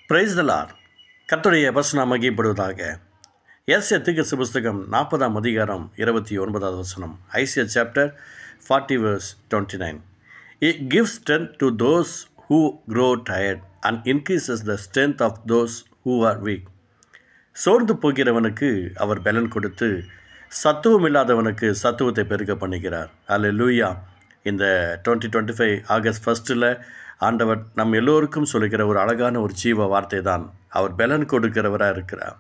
Praise the Lord. கர்த்தருடைய வசனம் மகிமைப்படுவதாக. எஸ்ஏ தீர்க்கதரிசி புஸ்தகம் 40ஆம் அதிகாரம் 29வது வசனம். Isaiah chapter 40 verse 29. It gives strength to those who grow tired and increases the strength of those who are weak. சோர்ந்து போகிறவனுக்கு அவர் பலன் கொடுத்து சத்துவம் இல்லாதவனுக்கு சத்துவத்தை பெருக பண்ணுகிறார். அல்லேலூயா. இந்த 2025 ஆகஸ்ட் 1 ஆண்டவர் நம் எல்லோருக்கும் சொல்லுகிற ஒரு அழகான ஒரு ஜீவ வார்த்தை தான். அவர் பலன் கொடுக்கிறவராக இருக்கிறார்.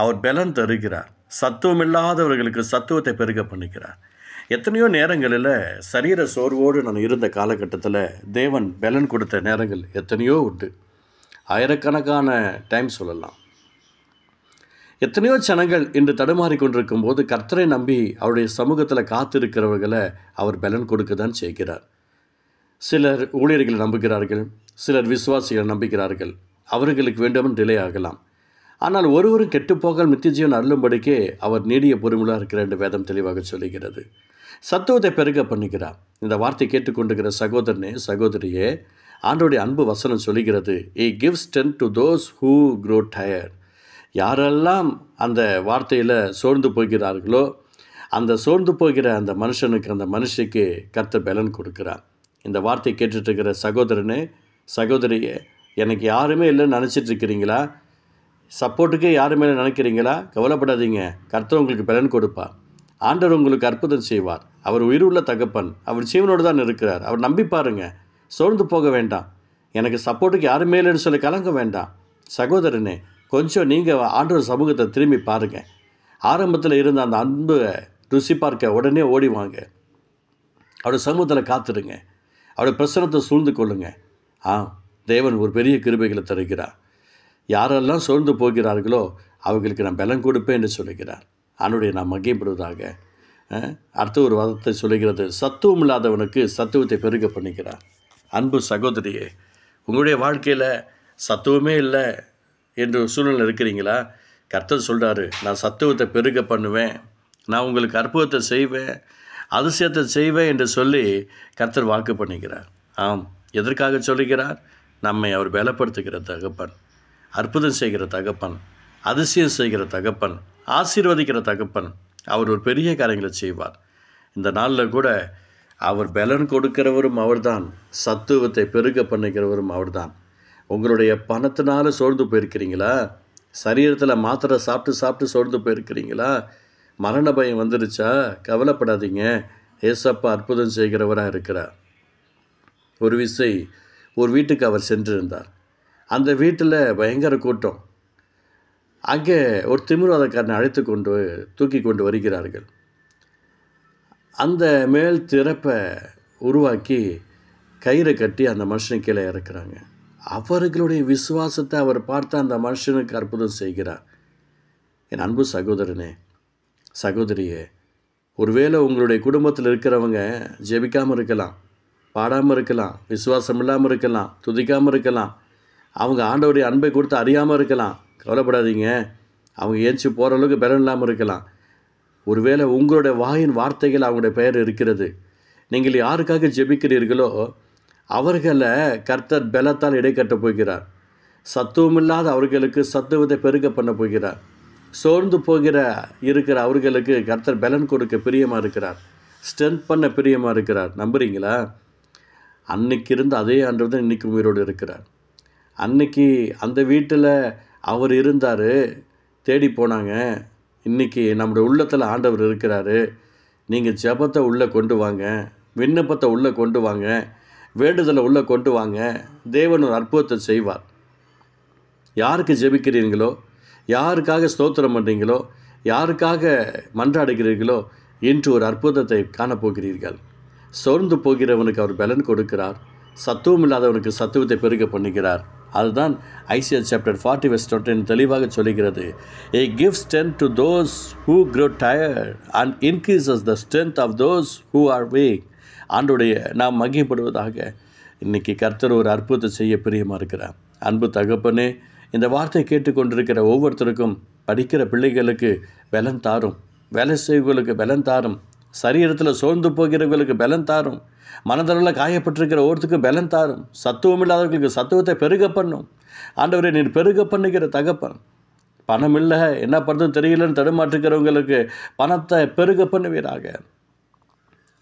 அவர் பலன் தருகிறார். சத்துவம் இல்லாதவர்களுக்கு சத்துவத்தை பெருக பண்ணுகிறார். எத்தனையோ நேரங்களில் சரீர சோர்வோடு நான் இருந்த காலகட்டத்தில் தேவன் பலன் கொடுத்த நேரங்கள் எத்தனையோ உண்டு. ஆயிரக்கணக்கான டைம் சொல்லலாம். எத்தனையோ ஜனங்கள் இன்று தடுமாறி கொண்டிருக்கும் போது கர்த்தரை நம்பி அவருடைய சமூகத்தில் காத்திருக்கிறவர்களை அவர் பலன் கொடுக்க தான் செய்கிறார். சிலர் ஊழியர்களை நம்புகிறார்கள், சிலர் விசுவாசிகளை நம்புகிறார்கள். அவர்களுக்கு வேண்டும் டிலே ஆகலாம். ஆனால் ஒருவரும் கெட்டுப்போகால் நித்திய ஜீவன் அருளும்படிக்கே அவர் நீடிய பொறுமையாக இருக்கிற என்று வேதம் தெளிவாக சொல்லுகிறது. சத்துவத்தை பெருக பண்ணுகிறார். இந்த வார்த்தை கேட்டுக்கொண்டிருக்கிற சகோதரனே சகோதரியே, ஆண்டவருடைய அன்பு வசனம் சொல்லுகிறது, He gives strength to those who grow tired. யாரெல்லாம் அந்த வார்த்தையில் சோர்ந்து போகிறார்களோ அந்த சோர்ந்து போகிற அந்த மனுஷனுக்கு அந்த மனுஷிக்கு கர்த்தர் பலன் கொடுக்கிறார். இந்த வார்த்தை கேட்டுட்ருக்கிற சகோதரனே சகோதரியே, எனக்கு யாருமே இல்லைன்னு நினச்சிட்ருக்கிறீங்களா? சப்போர்ட்டுக்கே யாருமே நினைக்கிறீங்களா? கவலைப்படாதீங்க. கர்த்தர் உங்களுக்கு பலன் கொடுப்பார். ஆண்டவர் உங்களுக்கு அற்புதம் செய்வார். அவர் உயிருள்ள தகப்பன். அவர் ஜீவனோடு தான் இருக்கிறார். அவர் நம்பி பாருங்க. சோர்ந்து போக வேண்டாம். எனக்கு சப்போர்ட்டுக்கு யாருமே இல்லைன்னு சொல்லி கலங்க வேண்டாம். சகோதரனே, கொஞ்சம் நீங்கள் ஆண்டவர் சமூகத்தை திரும்பி பாருங்கள். ஆரம்பத்தில் இருந்த அந்த அன்பை ருசி பார்க்க உடனே ஓடி வாங்க. அவருடைய சமூகத்தில் காத்துடுங்க. அவருடைய பிரசனத்தை சூழ்ந்து கொள்ளுங்க. தேவன் ஒரு பெரிய கிருபைகளை தருகிறார். யாரெல்லாம் சோர்ந்து போகிறார்களோ அவர்களுக்கு நான் பலன் கொடுப்பேன் என்று சொல்லுகிறார். ஆண்டவரை நான் மகிமைப்படுவதாக. அடுத்த ஒரு வாதத்தை சொல்லுகிறது, சத்துவம் இல்லாதவனுக்கு சத்துவத்தை பெருக பண்ணுகிறார். அன்பு சகோதரியே, உங்களுடைய வாழ்க்கையில் சத்துவமே இல்லை என்று சூழ்நிலை இருக்கிறீங்களா? கர்த்தர் சொல்கிறாரு, நான் சத்துவத்தை பெருக பண்ணுவேன், நான் உங்களுக்கு அற்புதத்தை செய்வேன், அதிசயத்தை செய்வேன் என்று சொல்லி கர்த்தர் வாக்கு பண்ணுகிறார். எதற்காக சொல்லுகிறார்? நம்மை அவர் பலப்படுத்துகிற தகப்பன், அற்புதம் செய்கிற தகப்பன், அதிசயம் செய்கிற தகப்பன், ஆசீர்வதிக்கிற தகப்பன். அவர் ஒரு பெரிய காரியங்களை செய்வார். இந்த நாளில் கூட அவர் பலன் கொடுக்கிறவரும் அவர்தான், சத்துவத்தை பெருக பண்ணுகிறவரும் அவர்தான். உங்களுடைய பணத்தினால சோர்ந்து போயிருக்கிறீங்களா? சரீரத்தில் மாத்திரை சாப்பிட்டு சோர்ந்து போயிருக்கிறீங்களா? மரண பயம் வந்துருச்சா? கவலைப்படாதீங்க. ஏசப்பா அற்புதம் செய்கிறவராக இருக்கிறார். ஒரு விசை ஒரு வீட்டுக்கு அவர் சென்றிருந்தார். அந்த வீட்டில் பயங்கர கூட்டம். அங்கே ஒரு திமிர்வாதக்காரனை தூக்கி கொண்டு வருகிறார்கள். அந்த மேல் திறப்பை உருவாக்கி கயிறை கட்டி அந்த மனுஷனை கீழே இறக்குறாங்க. அவர்களுடைய விசுவாசத்தை அவர் பார்த்து அந்த மனுஷனுக்கு அற்புதம் செய்கிறார். என் அன்பு சகோதரனே சகோதரியே, ஒருவேளை உங்களுடைய குடும்பத்தில் இருக்கிறவங்க ஜெபிக்காமல் இருக்கலாம், பாடாமல் இருக்கலாம், விசுவாசம் இல்லாமல் இருக்கலாம், துதிக்காமல் இருக்கலாம், அவங்க ஆண்டவருடைய அன்பை கொடுத்து அறியாமல் இருக்கலாம். கவலைப்படாதீங்க. அவங்க ஏஞ்சி போகிற அளவுக்கு பலன் இல்லாமல் இருக்கலாம். ஒருவேளை உங்களுடைய வாயின் வார்த்தைகள் அவங்களுடைய பெயர் இருக்கிறது. நீங்கள் யாருக்காக ஜெபிக்கிறீர்களோ அவர்களை கர்த்தர் பலத்தால் இடைக்கட்டப் போகிறார். சத்துவமில்லாத அவர்களுக்கு சத்துவத்தை பெருக பண்ண போகிறார். சோர்ந்து இருக்கிற அவர்களுக்கு கர்த்தர் பலன் கொடுக்க பிரியமாக இருக்கிறார். ஸ்ட்ரென்த் பண்ண பிரியமாக இருக்கிறார். நம்புறீங்களா? அன்னைக்கு இருந்த அதே ஆண்டவர் தான் இன்றைக்கி உயிரோடு இருக்கிறார். அன்னைக்கு அந்த வீட்டில் அவர் இருந்தார், தேடி போனாங்க. இன்றைக்கி நம்முடைய உள்ளத்தில் ஆண்டவர் இருக்கிறாரு. நீங்கள் ஜெபத்தை உள்ளே கொண்டு வாங்க, விண்ணப்பத்தை உள்ளே கொண்டு வாங்க, வேண்டுதலை உள்ளே கொண்டு வாங்க. தேவன் ஒரு அற்புதத்தை செய்வார். யாருக்கு ஜெபிக்கிறீங்களோ, யாருக்காக ஸ்தோத்திரம் பண்ணுறீங்களோ, யாருக்காக மன்றாடுகிறீர்களோ, இன்று ஒரு அற்புதத்தை காணப்போகிறீர்கள். சோர்ந்து போகிறவனுக்கு அவர் பலன் கொடுக்கிறார். சத்துவம் இல்லாதவனுக்கு சத்துவத்தை பெருக பண்ணுகிறார். அதுதான் ஐசியா சாப்டர் 40 verse 10 தெளிவாக சொல்லுகிறது. He gives strength to those who grow tired and increases the strength of those who are weak. ஆண்டோடைய நாம் மகிமைப்படுவதாக. இன்றைக்கி கர்த்தர் ஒரு அற்புதத்தை செய்ய பிரியமாக இருக்கிறார். அன்பு தகப்பனே, இந்த வார்த்தை கேட்டுக்கொண்டிருக்கிற ஒவ்வொருத்தருக்கும், படிக்கிற பிள்ளைகளுக்கு பலன் தாரும், வேலை செய்வர்களுக்கு பலன் தாரும், சரீரத்தில் சோர்ந்து போகிறவர்களுக்கு பலன் தாரும். மனதளவில் காயப்பட்டிருக்கிற ஒருத்துக்கு பலன் தாரும். சத்துவம் இல்லாதவர்களுக்கு சத்துவத்தை பெருக பண்ணும். ஆண்டவரே, நீர் பெருக பண்ணுகிற தகப்பன். பணம் இல்லை, என்ன பண்ணுறது தெரியலன்னு தடுமாற்றுக்கிறவங்களுக்கு பணத்தை பெருக பண்ணுவீராக.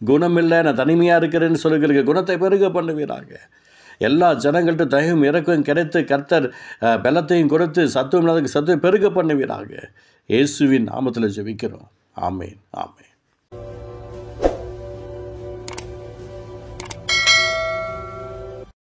குணம் இல்லை, நான் தனிமையாக இருக்கிறேன்னு சொல்லுகிறதுக்கு குணத்தை பெருக பண்ணுவீராக. எல்லா ஜனங்கள்ட்ட தயவும் இறக்கம் கிடைத்து கர்த்தர் பலத்தையும் கொடுத்து சத்துவம் இல்லாதவர்களுக்கு சத்துவம் பெருக பண்ணுவீராக. இயேசுவின் நாமத்தில் ஜெபிக்கிறோம். ஆமேன், ஆமேன்.